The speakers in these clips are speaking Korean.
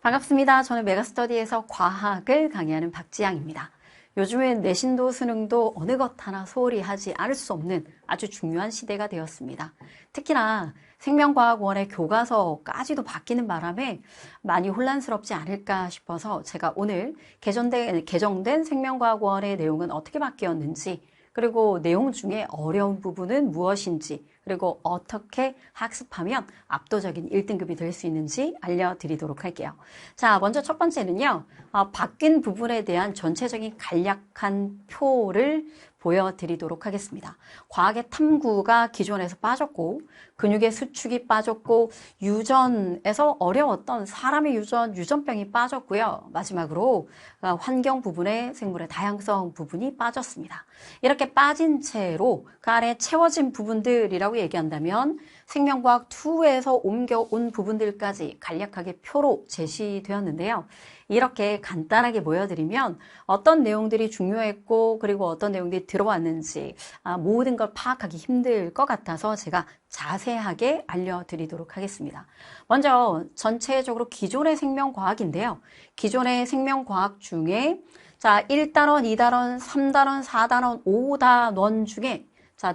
반갑습니다. 저는 메가스터디에서 과학을 강의하는 박지향입니다. 요즘엔 내신도 수능도 어느 것 하나 소홀히 하지 않을 수 없는 아주 중요한 시대가 되었습니다. 특히나 생명과학원의 교과서까지도 바뀌는 바람에 많이 혼란스럽지 않을까 싶어서 제가 오늘 개정된 생명과학원의 내용은 어떻게 바뀌었는지, 그리고 내용 중에 어려운 부분은 무엇인지, 그리고 어떻게 학습하면 압도적인 1등급이 될 수 있는지 알려드리도록 할게요. 자, 먼저 첫 번째는요, 바뀐 부분에 대한 전체적인 간략한 표를 보여드리도록 하겠습니다. 과학의 탐구가 기존에서 빠졌고, 근육의 수축이 빠졌고, 유전에서 어려웠던 사람의 유전병이 빠졌고요. 마지막으로 환경 부분의 생물의 다양성 부분이 빠졌습니다. 이렇게 빠진 채로 그 안에 채워진 부분들이라고 얘기한다면 생명과학 2에서 옮겨온 부분들까지 간략하게 표로 제시되었는데요. 이렇게 간단하게 보여드리면 어떤 내용들이 중요했고 그리고 어떤 내용들이 들어왔는지 모든 걸 파악하기 힘들 것 같아서 제가 자세하게 알려드리도록 하겠습니다. 먼저 전체적으로 기존의 생명과학인데요. 기존의 생명과학 중에 1단원, 2단원, 3단원, 4단원, 5단원 중에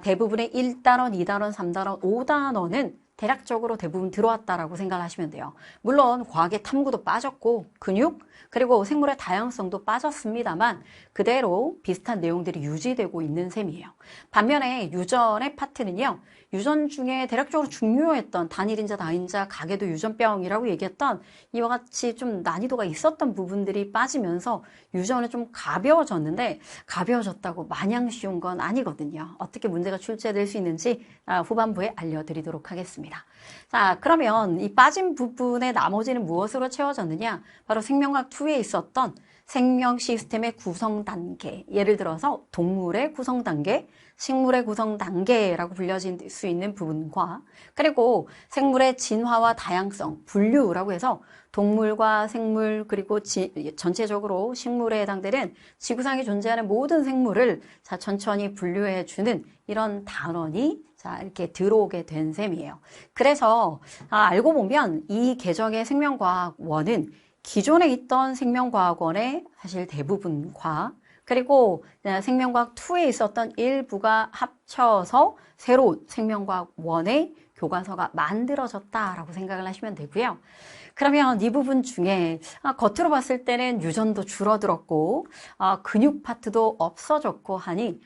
대부분의 1단원, 2단원, 3단원, 5단원은 대략적으로 대부분 들어왔다라고 생각을 하시면 돼요. 물론 과학의 탐구도 빠졌고 근육 그리고 생물의 다양성도 빠졌습니다만 그대로 비슷한 내용들이 유지되고 있는 셈이에요. 반면에 유전의 파트는요. 유전 중에 대략적으로 중요했던 단일인자, 다인자, 가계도 유전병이라고 얘기했던 이와 같이 좀 난이도가 있었던 부분들이 빠지면서 유전은 좀 가벼워졌는데 가벼워졌다고 마냥 쉬운 건 아니거든요. 어떻게 문제가 출제될 수 있는지 후반부에 알려드리도록 하겠습니다. 자, 그러면 이 빠진 부분의 나머지는 무엇으로 채워졌느냐? 바로 생명학 2에 있었던 생명 시스템의 구성 단계, 예를 들어서 동물의 구성 단계, 식물의 구성 단계라고 불려질 수 있는 부분과 그리고 생물의 진화와 다양성, 분류라고 해서 동물과 생물 그리고 전체적으로 식물에 해당되는 지구상에 존재하는 모든 생물을 천천히 분류해주는 이런 단원이 이렇게 들어오게 된 셈이에요. 그래서 알고 보면 이 개정의 생명과학원은 기존에 있던 생명과학원의 사실 대부분과 그리고 생명과학 2에 있었던 일부가 합쳐서 새로운 생명과학 1의 교과서가 만들어졌다라고 생각을 하시면 되고요. 그러면 이 부분 중에 겉으로 봤을 때는 유전도 줄어들었고 근육 파트도 없어졌고 하니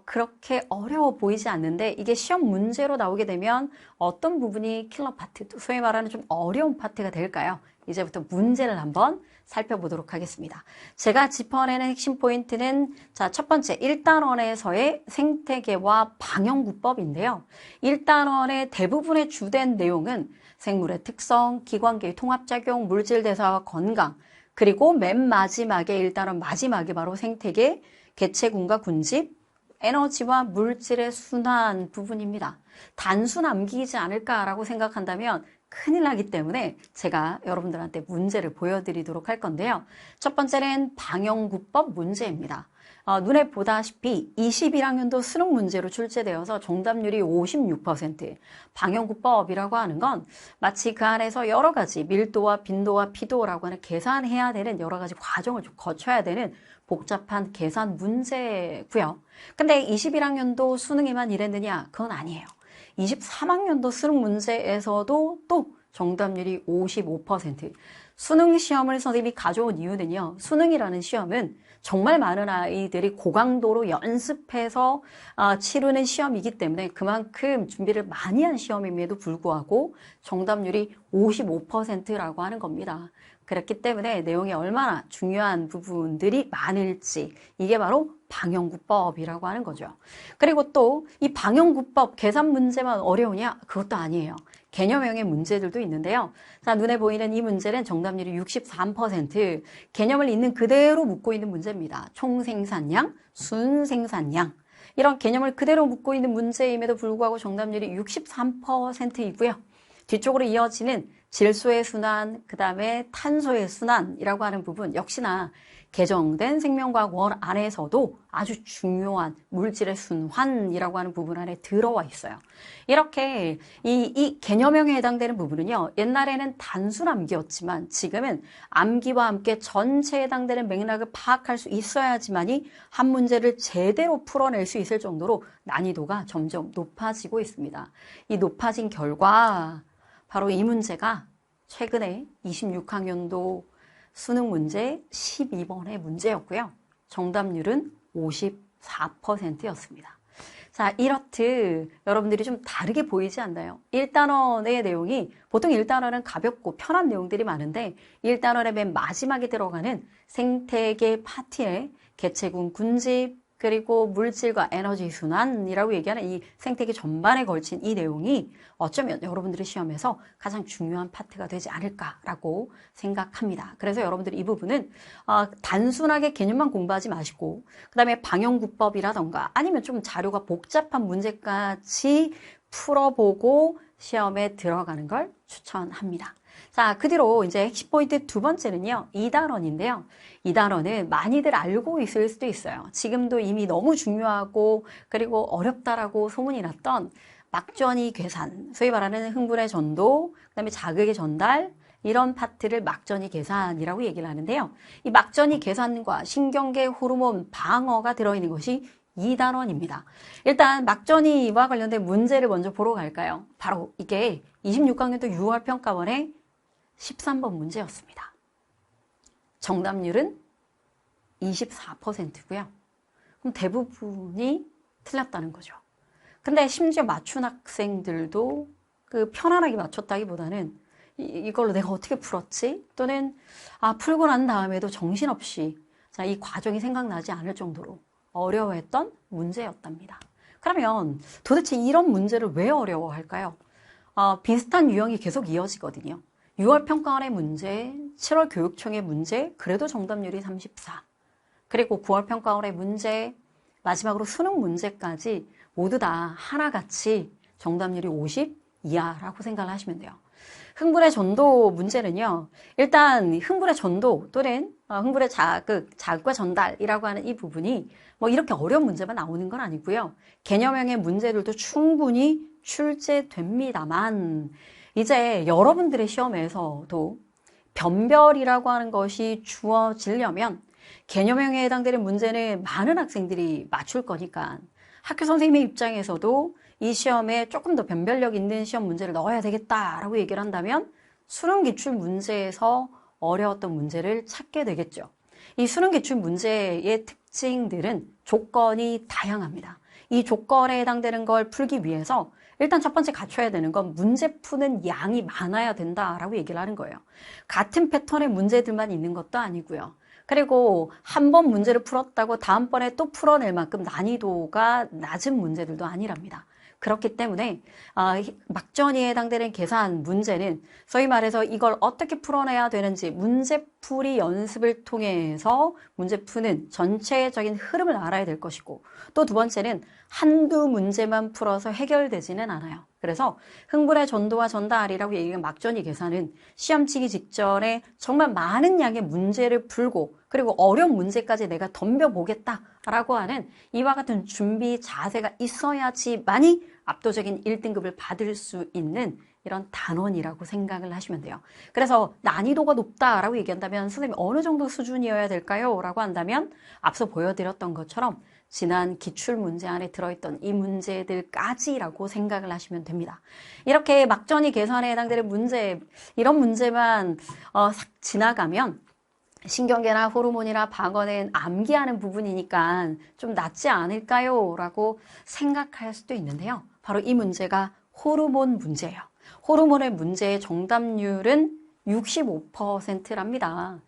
그렇게 어려워 보이지 않는데 이게 시험 문제로 나오게 되면 어떤 부분이 킬러 파트, 소위 말하는 좀 어려운 파트가 될까요? 이제부터 문제를 한번 살펴보도록 하겠습니다. 제가 짚어내는 핵심 포인트는 첫 번째 1단원에서의 생태계와 방역구법인데요. 1단원의 대부분의 주된 내용은 생물의 특성, 기관계의 통합작용, 물질 대사와 건강 그리고 맨 마지막에 1단원 마지막에 바로 생태계, 개체군과 군집, 에너지와 물질의 순환 부분입니다. 단수 남기지 않을까라고 생각한다면 큰일 나기 때문에 제가 여러분들한테 문제를 보여드리도록 할 건데요. 첫 번째는 방역구법 문제입니다. 눈에 보다시피 21학년도 수능 문제로 출제되어서 정답률이 56%. 방역구법이라고 하는 건 마치 그 안에서 여러 가지 밀도와 빈도와 피도라고 하는 계산해야 되는 여러 가지 과정을 좀 거쳐야 되는 복잡한 계산 문제고요. 근데 21학년도 수능에만 이랬느냐? 그건 아니에요. 23학년도 수능 문제에서도 또 정답률이 55%. 수능 시험을 선생님이 가져온 이유는요. 수능이라는 시험은 정말 많은 아이들이 고강도로 연습해서 치르는 시험이기 때문에 그만큼 준비를 많이 한 시험임에도 불구하고 정답률이 55%라고 하는 겁니다. 그렇기 때문에 내용이 얼마나 중요한 부분들이 많을지 이게 바로 방역구법이라고 하는 거죠. 그리고 또 이 방역구법 계산 문제만 어려우냐? 그것도 아니에요. 개념형의 문제들도 있는데요. 눈에 보이는 이 문제는 정답률이 63%, 개념을 있는 그대로 묻고 있는 문제입니다. 총생산량, 순생산량. 이런 개념을 그대로 묻고 있는 문제임에도 불구하고 정답률이 63%이고요. 뒤쪽으로 이어지는 질소의 순환, 그 다음에 탄소의 순환이라고 하는 부분 역시나 개정된 생명과학원 안에서도 아주 중요한 물질의 순환이라고 하는 부분 안에 들어와 있어요. 이렇게 이 개념형에 해당되는 부분은요, 옛날에는 단순 암기였지만 지금은 암기와 함께 전체에 해당되는 맥락을 파악할 수 있어야지만이 한 문제를 제대로 풀어낼 수 있을 정도로 난이도가 점점 높아지고 있습니다. 이 높아진 결과 바로 이 문제가 최근에 26학년도 수능 문제 12번의 문제였고요. 정답률은 54%였습니다. 자, 이렇듯 여러분들이 좀 다르게 보이지 않나요? 1단원의 내용이 보통 1단원은 가볍고 편한 내용들이 많은데 1단원의 맨 마지막에 들어가는 생태계 파트에 개체군 군집 그리고 물질과 에너지 순환이라고 얘기하는 이 생태계 전반에 걸친 이 내용이 어쩌면 여러분들의 시험에서 가장 중요한 파트가 되지 않을까라고 생각합니다. 그래서 여러분들이 이 부분은 단순하게 개념만 공부하지 마시고 그 다음에 방영구법이라던가 아니면 좀 자료가 복잡한 문제까지 풀어보고 시험에 들어가는 걸 추천합니다. 자, 그 뒤로 이제 핵심 포인트 두 번째는요, 2단원인데요. 2단원은 많이들 알고 있을 수도 있어요. 지금도 이미 너무 중요하고 그리고 어렵다라고 소문이 났던 막전이 계산, 소위 말하는 흥분의 전도, 그다음에 자극의 전달, 이런 파트를 막전이 계산이라고 얘기를 하는데요. 이 막전이 계산과 신경계 호르몬 방어가 들어있는 것이 2단원입니다. 일단 막전이와 관련된 문제를 먼저 보러 갈까요? 바로 이게 26학년도 6월 평가원의 13번 문제였습니다. 정답률은 24%고요. 그럼 대부분이 틀렸다는 거죠. 근데 심지어 맞춘 학생들도 그 편안하게 맞췄다기보다는 이걸로 내가 어떻게 풀었지? 또는 풀고 난 다음에도 정신없이 이 과정이 생각나지 않을 정도로 어려워했던 문제였답니다. 그러면 도대체 이런 문제를 왜 어려워할까요? 비슷한 유형이 계속 이어지거든요. 6월 평가원의 문제, 7월 교육청의 문제, 그래도 정답률이 34. 그리고 9월 평가원의 문제, 마지막으로 수능 문제까지 모두 다 하나같이 정답률이 50 이하라고 생각을 하시면 돼요. 흥분의 전도 문제는요, 일단 흥분의 전도 또는 흥분의 자극과 전달이라고 하는 이 부분이 뭐 이렇게 어려운 문제만 나오는 건 아니고요. 개념형의 문제들도 충분히 출제됩니다만 이제 여러분들의 시험에서도 변별이라고 하는 것이 주어지려면 개념형에 해당되는 문제는 많은 학생들이 맞출 거니까 학교 선생님의 입장에서도 이 시험에 조금 더 변별력 있는 시험 문제를 넣어야 되겠다라고 얘기를 한다면 수능 기출 문제에서 어려웠던 문제를 찾게 되겠죠. 이 수능 기출 문제의 특징들은 조건이 다양합니다. 이 조건에 해당되는 걸 풀기 위해서 일단 첫 번째 갖춰야 되는 건 문제 푸는 양이 많아야 된다라고 얘기를 하는 거예요. 같은 패턴의 문제들만 있는 것도 아니고요. 그리고 한 번 문제를 풀었다고 다음번에 또 풀어낼 만큼 난이도가 낮은 문제들도 아니랍니다. 그렇기 때문에 막전이에 해당되는 계산 문제는 소위 말해서 이걸 어떻게 풀어내야 되는지 문제풀이 연습을 통해서 문제 푸는 전체적인 흐름을 알아야 될 것이고 또 두 번째는 한두 문제만 풀어서 해결되지는 않아요. 그래서 흥분의 전도와 전달이라고 얘기하는 막전이 계산은 시험 치기 직전에 정말 많은 양의 문제를 풀고 그리고 어려운 문제까지 내가 덤벼보겠다라고 하는 이와 같은 준비 자세가 있어야지만이 압도적인 1등급을 받을 수 있는 이런 단원이라고 생각을 하시면 돼요. 그래서 난이도가 높다라고 얘기한다면 선생님이 어느 정도 수준이어야 될까요? 라고 한다면 앞서 보여드렸던 것처럼 지난 기출문제 안에 들어있던 이 문제들까지라고 생각을 하시면 됩니다. 이렇게 막전이 계산에 해당되는 문제, 이런 문제만 싹 지나가면 신경계나 호르몬이나 방어는 암기하는 부분이니까 좀 낫지 않을까요? 라고 생각할 수도 있는데요. 바로 이 문제가 호르몬 문제예요. 호르몬의 문제의 정답률은 65%랍니다.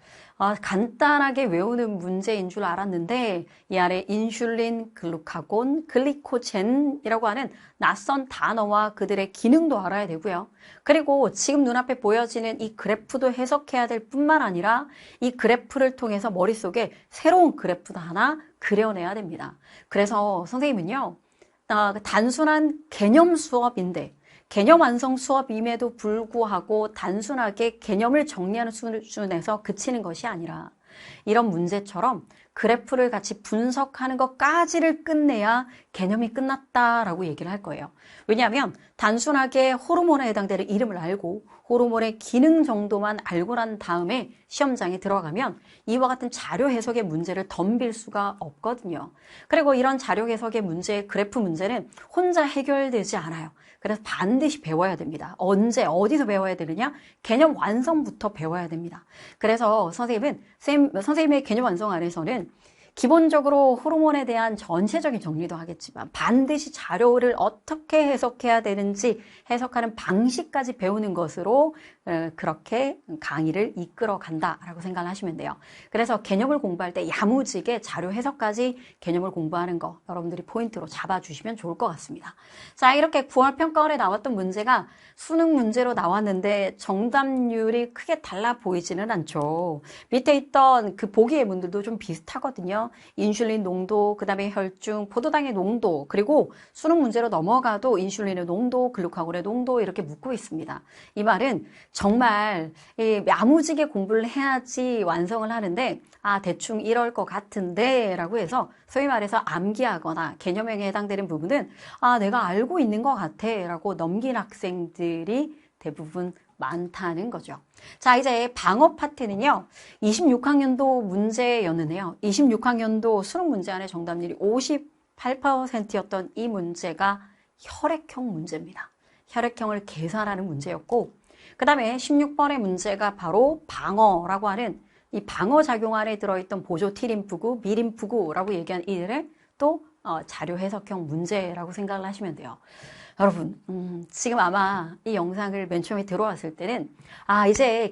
간단하게 외우는 문제인 줄 알았는데 이 아래 인슐린, 글루카곤, 글리코젠이라고 하는 낯선 단어와 그들의 기능도 알아야 되고요. 그리고 지금 눈앞에 보여지는 이 그래프도 해석해야 될 뿐만 아니라 이 그래프를 통해서 머릿속에 새로운 그래프도 하나 그려내야 됩니다. 그래서 선생님은요, 단순한 개념 수업인데 개념 완성 수업임에도 불구하고 단순하게 개념을 정리하는 수준에서 그치는 것이 아니라 이런 문제처럼 그래프를 같이 분석하는 것까지를 끝내야 개념이 끝났다라고 얘기를 할 거예요. 왜냐하면 단순하게 호르몬에 해당되는 이름을 알고 호르몬의 기능 정도만 알고 난 다음에 시험장에 들어가면 이와 같은 자료 해석의 문제를 덤빌 수가 없거든요. 그리고 이런 자료 해석의 문제, 그래프 문제는 혼자 해결되지 않아요. 그래서 반드시 배워야 됩니다. 언제, 어디서 배워야 되느냐? 개념 완성부터 배워야 됩니다. 그래서 선생님의 개념 완성 안에서는 기본적으로 호르몬에 대한 전체적인 정리도 하겠지만 반드시 자료를 어떻게 해석해야 되는지 해석하는 방식까지 배우는 것으로 그렇게 강의를 이끌어 간다라고 생각을 하시면 돼요. 그래서 개념을 공부할 때 야무지게 자료 해석까지 개념을 공부하는 거 여러분들이 포인트로 잡아주시면 좋을 것 같습니다. 자, 이렇게 9월 평가원에 나왔던 문제가 수능 문제로 나왔는데 정답률이 크게 달라 보이지는 않죠. 밑에 있던 그 보기의 문들도 좀 비슷하거든요. 인슐린 농도, 그 다음에 혈중, 포도당의 농도, 그리고 수능 문제로 넘어가도 인슐린의 농도, 글루카곤의 농도 이렇게 묻고 있습니다. 이 말은 정말 야무지게 공부를 해야지 완성을 하는데 대충 이럴 것 같은데 라고 해서 소위 말해서 암기하거나 개념형에 해당되는 부분은 내가 알고 있는 것 같아 라고 넘긴 학생들이 대부분 많다는 거죠. 자, 이제 방어 파트는요. 26학년도 문제였는데요. 26학년도 수능 문제 안에 정답률이 58%였던 이 문제가 혈액형 문제입니다. 혈액형을 계산하는 문제였고 그 다음에 16번의 문제가 바로 방어라고 하는 이 방어 작용 안에 들어있던 보조 T림프구, 미림프구라고 얘기한 이들의 또 자료 해석형 문제라고 생각을 하시면 돼요. 여러분, 지금 아마 이 영상을 맨 처음에 들어왔을 때는 이제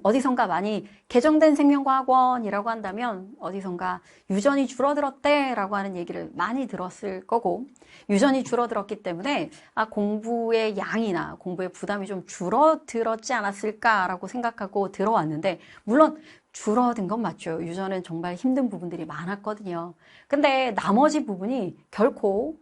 어디선가 많이 개정된 생명과학원이라고 한다면 어디선가 유전이 줄어들었대 라고 하는 얘기를 많이 들었을 거고 유전이 줄어들었기 때문에 공부의 양이나 공부의 부담이 좀 줄어들었지 않았을까라고 생각하고 들어왔는데 물론 줄어든 건 맞죠. 유전은 정말 힘든 부분들이 많았거든요. 근데 나머지 부분이 결코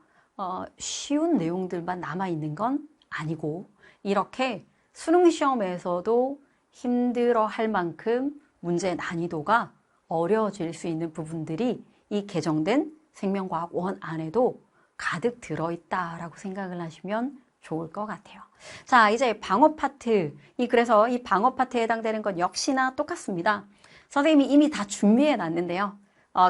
쉬운 내용들만 남아있는 건 아니고 이렇게 수능 시험에서도 힘들어 할 만큼 문제 난이도가 어려워질 수 있는 부분들이 이 개정된 생명과학원 안에도 가득 들어있다라고 생각을 하시면 좋을 것 같아요. 자, 이제 방어 파트. 그래서 이 방어 파트에 해당되는 건 역시나 똑같습니다. 선생님이 이미 다 준비해 놨는데요.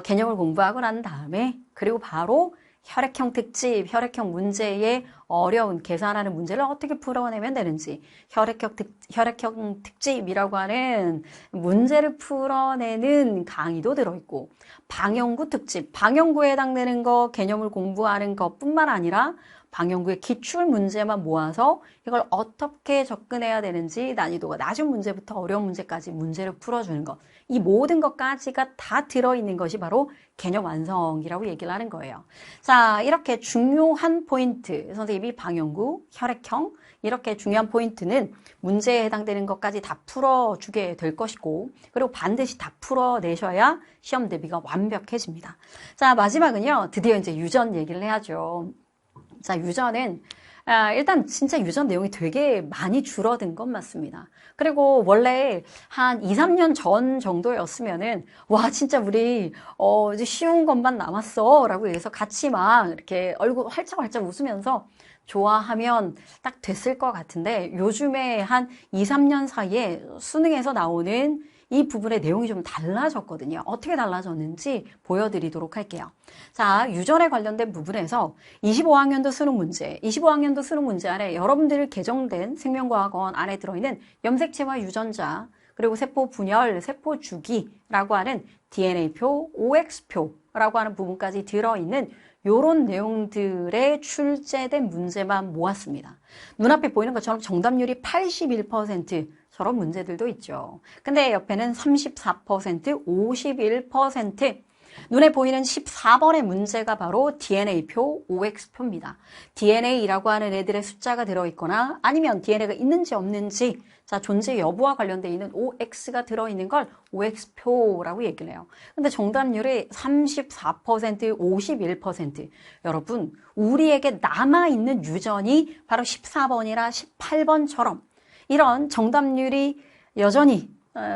개념을 공부하고 난 다음에 그리고 바로 혈액형 특집, 혈액형 문제의 어려운 계산하는 문제를 어떻게 풀어내면 되는지 혈액형 특집이라고 하는 문제를 풀어내는 강의도 들어있고 방영구 특집, 방영구에 해당되는 거 개념을 공부하는 것뿐만 아니라 방영구의 기출 문제만 모아서 이걸 어떻게 접근해야 되는지 난이도가 낮은 문제부터 어려운 문제까지 문제를 풀어주는 것. 이 모든 것까지가 다 들어있는 것이 바로 개념 완성이라고 얘기를 하는 거예요. 자, 이렇게 중요한 포인트, 선생님이 방영구, 혈액형, 이렇게 중요한 포인트는 문제에 해당되는 것까지 다 풀어주게 될 것이고 그리고 반드시 다 풀어내셔야 시험 대비가 완벽해집니다. 자, 마지막은요. 드디어 이제 유전 얘기를 해야죠. 자, 유전은 일단 진짜 유전 내용이 되게 많이 줄어든 건 맞습니다. 그리고 원래 한 2, 3년 전 정도였으면은 와 진짜 우리 이제 쉬운 것만 남았어 라고 해서 같이 막 이렇게 얼굴 활짝활짝 웃으면서 좋아하면 딱 됐을 것 같은데 요즘에 한 2, 3년 사이에 수능에서 나오는 이 부분의 내용이 좀 달라졌거든요. 어떻게 달라졌는지 보여드리도록 할게요. 자, 유전에 관련된 부분에서 25학년도 수능 문제 안에 여러분들 개정된 생명과학원 안에 들어있는 염색체와 유전자, 그리고 세포 분열, 세포 주기라고 하는 DNA표, OX표라고 하는 부분까지 들어있는 요런 내용들의 출제된 문제만 모았습니다. 눈앞에 보이는 것처럼 정답률이 81% 저런 문제들도 있죠. 근데 옆에는 34%, 51% 눈에 보이는 14번의 문제가 바로 DNA표, OX표입니다. DNA라고 하는 애들의 숫자가 들어있거나 아니면 DNA가 있는지 없는지 자 존재 여부와 관련되어 있는 OX가 들어있는 걸 OX표라고 얘기를 해요. 근데 정답률이 34%, 51%. 여러분 우리에게 남아있는 유전이 바로 14번이나 18번처럼 이런 정답률이 여전히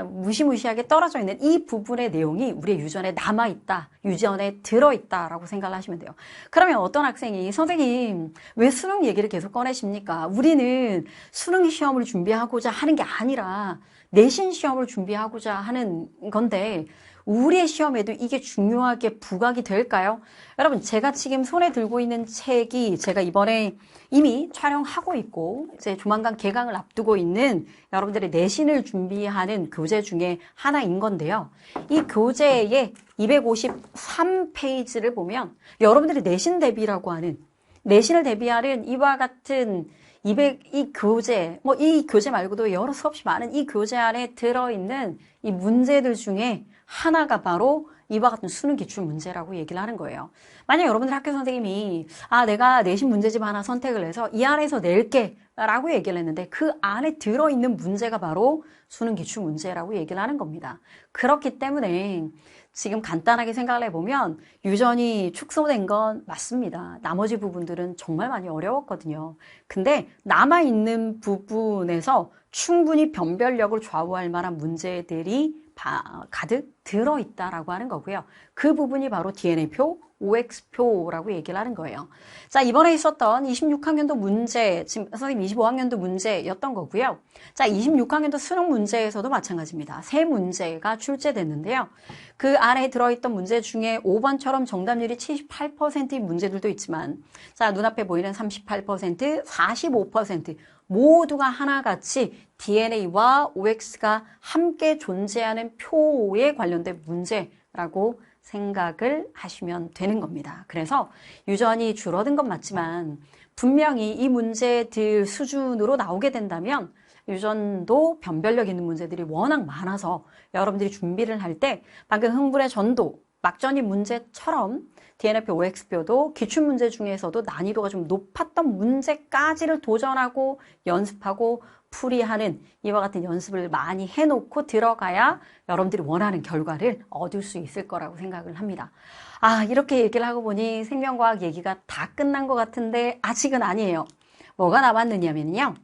무시무시하게 떨어져 있는 이 부분의 내용이 우리의 유전에 남아있다, 유전에 들어있다라고 생각을 하시면 돼요. 그러면 어떤 학생이 선생님 왜 수능 얘기를 계속 꺼내십니까? 우리는 수능 시험을 준비하고자 하는 게 아니라 내신 시험을 준비하고자 하는 건데 우리의 시험에도 이게 중요하게 부각이 될까요? 여러분 제가 지금 손에 들고 있는 책이 제가 이번에 이미 촬영하고 있고 이제 조만간 개강을 앞두고 있는 여러분들의 내신을 준비하는 교재 중에 하나인 건데요. 이 교재의 253페이지를 보면 여러분들이 내신 대비라고 하는 내신을 대비하는 이와 같은 이 교재, 이 교재 말고도 여러 수없이 많은 이 교재 안에 들어있는 이 문제들 중에 하나가 바로 이와 같은 수능 기출 문제라고 얘기를 하는 거예요. 만약 여러분들 학교 선생님이 내가 내신 문제집 하나 선택을 해서 이 안에서 낼게 라고 얘기를 했는데 그 안에 들어있는 문제가 바로 수능 기출 문제라고 얘기를 하는 겁니다. 그렇기 때문에 지금 간단하게 생각을 해보면 유전이 축소된 건 맞습니다. 나머지 부분들은 정말 많이 어려웠거든요. 근데 남아있는 부분에서 충분히 변별력을 좌우할 만한 문제들이 가득 들어있다라고 하는 거고요. 그 부분이 바로 DNA표, OX표라고 얘기를 하는 거예요. 자, 이번에 있었던 26학년도 문제, 지금 선생님 25학년도 문제였던 거고요. 자, 26학년도 수능 문제에서도 마찬가지입니다. 세 문제가 출제됐는데요. 그 안에 들어있던 문제 중에 5번처럼 정답률이 78%인 문제들도 있지만, 자, 눈앞에 보이는 38%, 45% 모두가 하나같이 DNA와 OX가 함께 존재하는 표에 관련된 문제라고 생각을 하시면 되는 겁니다. 그래서 유전이 줄어든 건 맞지만 분명히 이 문제들 수준으로 나오게 된다면 유전도 변별력 있는 문제들이 워낙 많아서 여러분들이 준비를 할 때 방금 흥분의 전도, 막전이 문제처럼 DNA표, OX표도 기출문제 중에서도 난이도가 좀 높았던 문제까지를 도전하고 연습하고 풀이하는 이와 같은 연습을 많이 해놓고 들어가야 여러분들이 원하는 결과를 얻을 수 있을 거라고 생각을 합니다. 이렇게 얘기를 하고 보니 생명과학 얘기가 다 끝난 것 같은데 아직은 아니에요. 뭐가 남았느냐면요.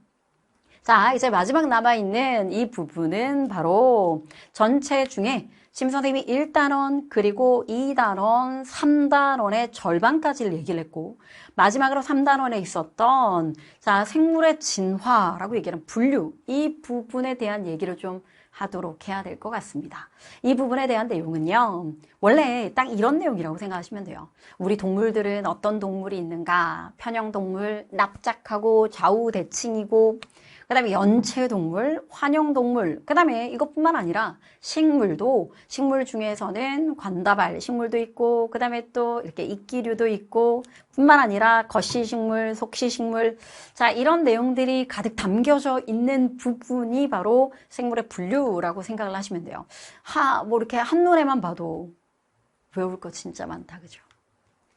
자, 이제 마지막 남아있는 이 부분은 바로 전체 중에 심 선생님이 1단원 그리고 2단원, 3단원의 절반까지를 얘기를 했고 마지막으로 3단원에 있었던 자 생물의 진화라고 얘기하는 분류 이 부분에 대한 얘기를 좀 하도록 해야 될 것 같습니다. 이 부분에 대한 내용은요. 원래 딱 이런 내용이라고 생각하시면 돼요. 우리 동물들은 어떤 동물이 있는가? 편형동물, 납작하고 좌우대칭이고 그 다음에 연체동물, 환영동물, 그 다음에 이것뿐만 아니라 식물 중에서는 관다발 식물도 있고 그 다음에 또 이렇게 이끼류도 있고 뿐만 아니라 거시식물, 속시식물 자 이런 내용들이 가득 담겨져 있는 부분이 바로 생물의 분류라고 생각을 하시면 돼요. 뭐 이렇게 한눈에만 봐도 외울 거 진짜 많다 그죠?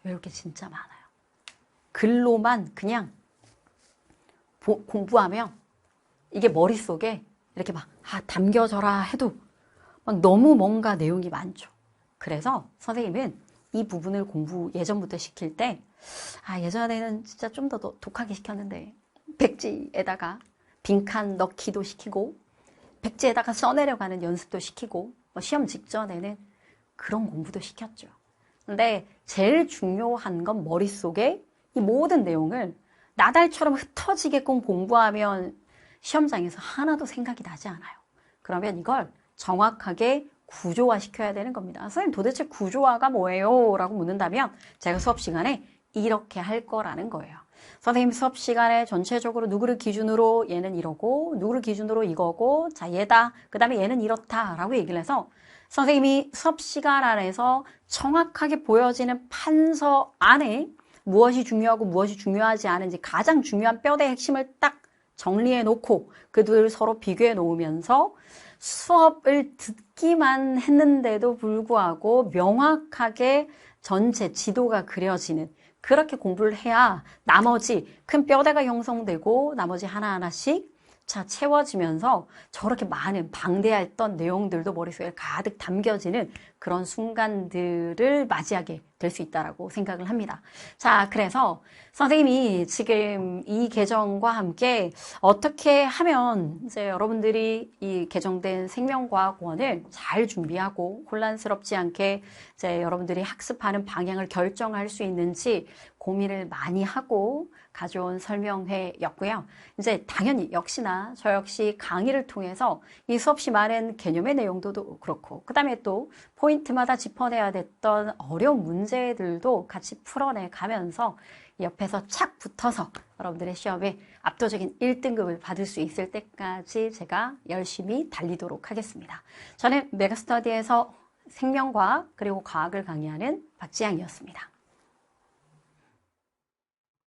외울 게 진짜 많아요. 글로만 그냥 공부하면 이게 머릿속에 이렇게 막 담겨져라 해도 막 너무 뭔가 내용이 많죠. 그래서 선생님은 이 부분을 공부 예전부터 시킬 때 예전에는 진짜 좀 더 독하게 시켰는데 백지에다가 빈칸 넣기도 시키고 백지에다가 써내려가는 연습도 시키고 시험 직전에는 그런 공부도 시켰죠. 근데 제일 중요한 건 머릿속에 이 모든 내용을 나달처럼 흩어지게끔 공부하면 시험장에서 하나도 생각이 나지 않아요. 그러면 이걸 정확하게 구조화 시켜야 되는 겁니다. 선생님 도대체 구조화가 뭐예요? 라고 묻는다면 제가 수업 시간에 이렇게 할 거라는 거예요. 선생님 수업 시간에 전체적으로 누구를 기준으로 얘는 이러고 누구를 기준으로 이거고 자 얘다 그 다음에 얘는 이렇다 라고 얘기를 해서 선생님이 수업 시간 안에서 정확하게 보여지는 판서 안에 무엇이 중요하고 무엇이 중요하지 않은지 가장 중요한 뼈대 핵심을 딱 정리해 놓고 그들을 서로 비교해 놓으면서 수업을 듣기만 했는데도 불구하고 명확하게 전체 지도가 그려지는 그렇게 공부를 해야 나머지 큰 뼈대가 형성되고 나머지 하나하나씩 채워지면서 저렇게 많은 방대했던 내용들도 머릿속에 가득 담겨지는 그런 순간들을 맞이하게 될 수 있다고 생각을 합니다. 자, 그래서 선생님이 지금 이 개정과 함께 어떻게 하면 이제 여러분들이 이 개정된 생명과학원을 잘 준비하고 혼란스럽지 않게 이제 여러분들이 학습하는 방향을 결정할 수 있는지 고민을 많이 하고 가져온 설명회였고요. 이제 당연히 역시나 저 역시 강의를 통해서 이 수없이 많은 개념의 내용도 그렇고 그다음에 또 포인트마다 짚어내야 됐던 어려운 문제들도 같이 풀어내 가면서 옆에서 착 붙어서 여러분들의 시험에 압도적인 1등급을 받을 수 있을 때까지 제가 열심히 달리도록 하겠습니다. 저는 메가스터디에서 생명과학 그리고 과학을 강의하는 박지향이었습니다.